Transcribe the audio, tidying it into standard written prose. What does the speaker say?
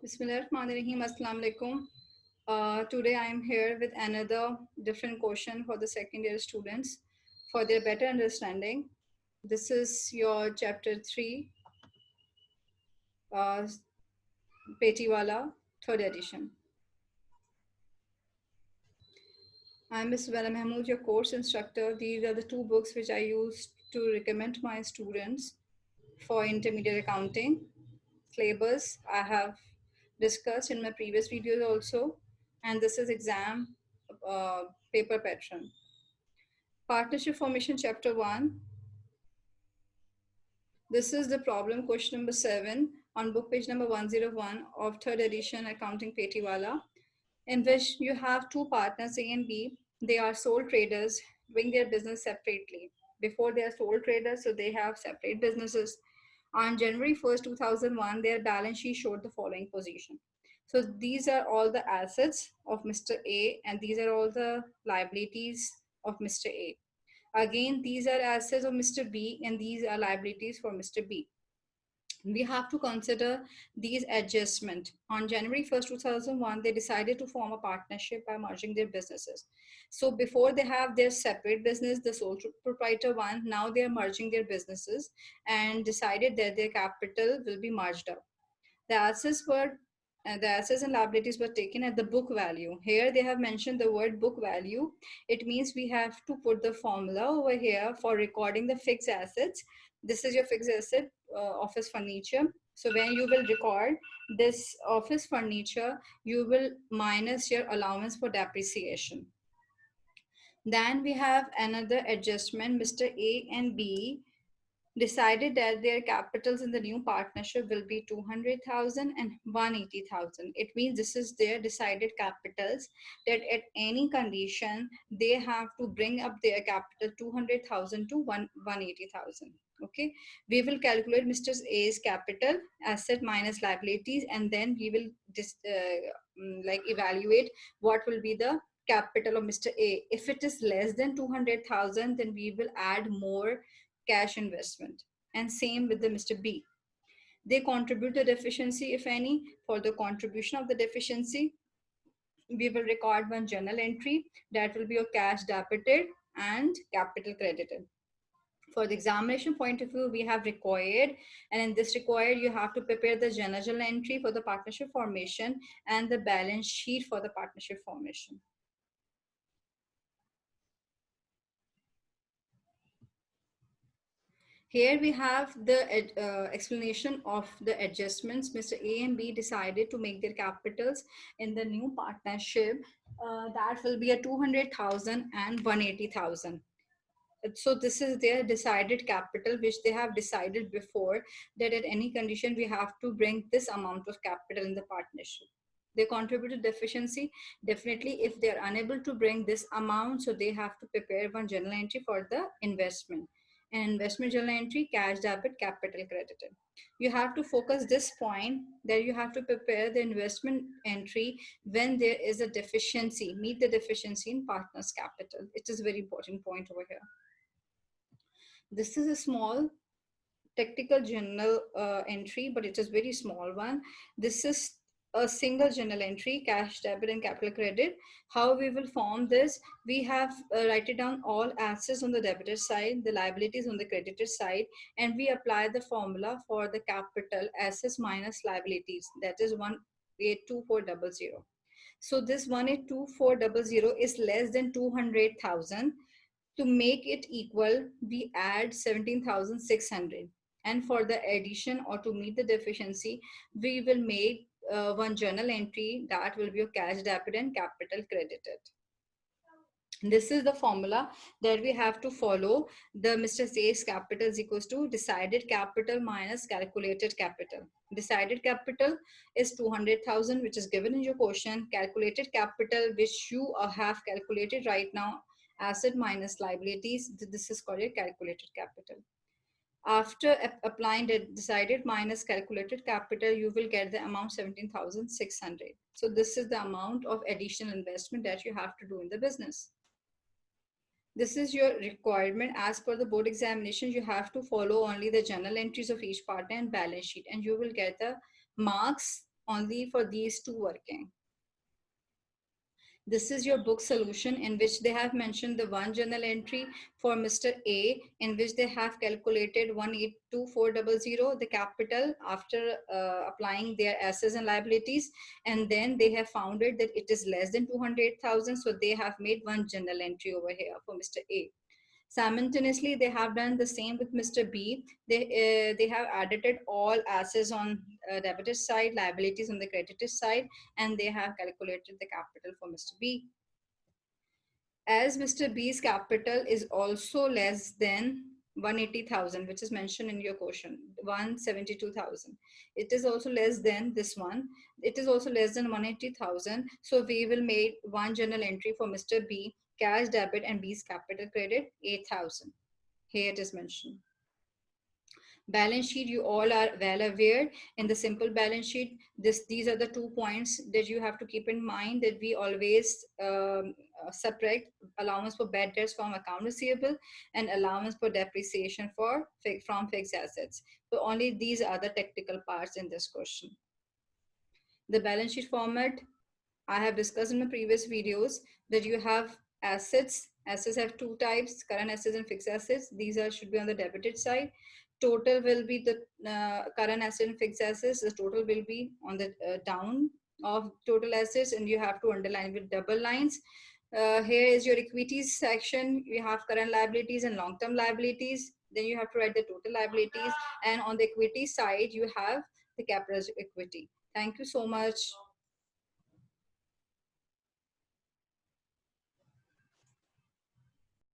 Bismillahirrahmanirrahim. Assalamu alaikum. Today I am here with another different question for the second year students for their better understanding. This is your chapter 3, uh, Petiwala, third edition. I am Ms. Vela Mahmood, your course instructor. These are the two books which I use to recommend my students for intermediate accounting. Syllabus I have discussed in my previous videos also, and this is exam paper pattern. Partnership formation chapter 1. This is the problem question number 7 on book page number 101 of third edition accounting Petiwala, in which you have two partners A and B. They are sole traders doing their business separately. Before they are sole traders, so they have separate businesses. On January 1st, 2001, their balance sheet showed the following position. So these are all the assets of Mr. A and these are all the liabilities of Mr. A. Again, these are assets of Mr. B and these are liabilities for Mr. B. We have to consider these adjustments. On January 1st, 2001, they decided to form a partnership by merging their businesses. So before they have their separate business, the sole proprietor one, now they are merging their businesses and decided that their capital will be merged up. The assets were the assets and liabilities were taken at the book value. Here they have mentioned the word book value. It means we have to put the formula over here for recording the fixed assets. This is your fixed asset, office furniture. So when you will record this office furniture, you will minus your allowance for depreciation. Then we have another adjustment. Mr. A and B decided that their capitals in the new partnership will be 200,000 and 180,000. It means this is their decided capitals that at any condition they have to bring up their capital 200,000 to 180,000. Okay, we will calculate Mr. A's capital asset minus liabilities and then we will like evaluate what will be the capital of Mr. A. If it is less than 200,000, then we will add more cash investment. And same with the Mr. B. They contribute the deficiency, if any. For the contribution of the deficiency, we will record one journal entry that will be your cash debited and capital credited. For the examination point of view, we have required, and in this required, you have to prepare the journal entry for the partnership formation and the balance sheet for the partnership formation. Here we have the explanation of the adjustments. Mr. A and B decided to make their capitals in the new partnership. That will be a 200,000 and 180,000. So this is their decided capital, which they have decided before that at any condition we have to bring this amount of capital in the partnership. They contributed deficiency. Definitely, if they are unable to bring this amount, so they have to prepare one journal entry for the investment. An investment journal entry, cash debit, capital credited. You have to focus this point that you have to prepare the investment entry when there is a deficiency, meet the deficiency in partner's capital. It is a very important point over here. This is a small technical journal entry, but it is very small one. This is a single journal entry, cash debit and capital credit. How we will form this? We have write it down all assets on the debitor side, the liabilities on the creditor side, and we apply the formula for the capital assets minus liabilities. That is 1,824,000. So this 1,824,000 is less than 200,000. To make it equal, we add 17,600. And for the addition or to meet the deficiency, we will make one journal entry that will be a cash debit and capital credited. This is the formula that we have to follow. The Mr. A's capital is equals to decided capital minus calculated capital. Decided capital is 200,000, which is given in your question. Calculated capital, which you have calculated right now, asset minus liabilities. This is called a calculated capital. After applying the decided minus calculated capital, you will get the amount 17,600. So this is the amount of additional investment that you have to do in the business. This is your requirement. As per the board examination, you have to follow only the journal entries of each partner and balance sheet, and you will get the marks only for these two working. This is your book solution in which they have mentioned the one journal entry for Mr. A, in which they have calculated 182,400, the capital, after applying their assets and liabilities. And then they have found it that it is less than 200,000. So they have made one journal entry over here for Mr. A. Simultaneously, they have done the same with Mr. B. They have audited all assets on debitor side, liabilities on the creditor side, and they have calculated the capital for Mr. B. As Mr. B's capital is also less than 180,000, which is mentioned in your question, 172,000. It is also less than this one. It is also less than 180,000. So we will make one journal entry for Mr. B, cash debit and B's capital credit, 8,000. Here it is mentioned. Balance sheet, you all are well aware. In the simple balance sheet, these are the 2 points that you have to keep in mind, that we always separate allowance for bad debts from account receivable and allowance for depreciation from fixed assets. So only these are the technical parts in this question. The balance sheet format, I have discussed in my previous videos, that you have assets. Assets have two types, current assets and fixed assets. These should be on the debited side. Total will be the current asset and fixed assets. The total will be on the down of total assets, and you have to underline with double lines. Here is your equities section. You have current liabilities and long-term liabilities. Then you have to write the total liabilities. And on the equity side, you have the capital equity. Thank you so much.